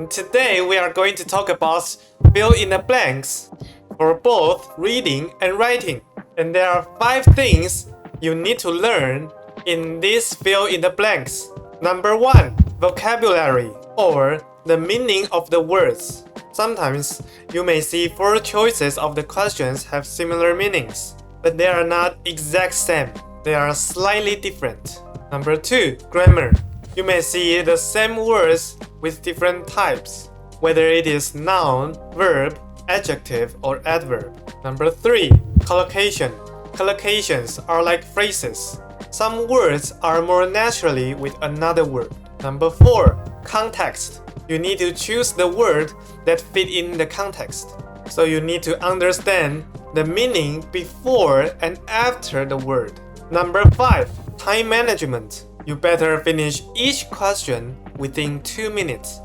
Today we are going to talk about fill in the blanks for both reading and writing. And there are 5 things you need to learn in this fill in the blanks. Number 1, vocabulary or the meaning of the words. Sometimes you may see 4 choices of the questions have similar meanings, but they are not exact same. They are slightly different. Number 2, grammar. You may see the same words with different types, whether it is noun, verb, adjective, or adverb. Number 3, collocation. Collocations are like phrases. Some words are more naturally with another word. Number 4, context. You need to choose the word that fit in the context. So you need to understand the meaning before and after the word. Number 5, time management. You better finish each question within 2 minutes.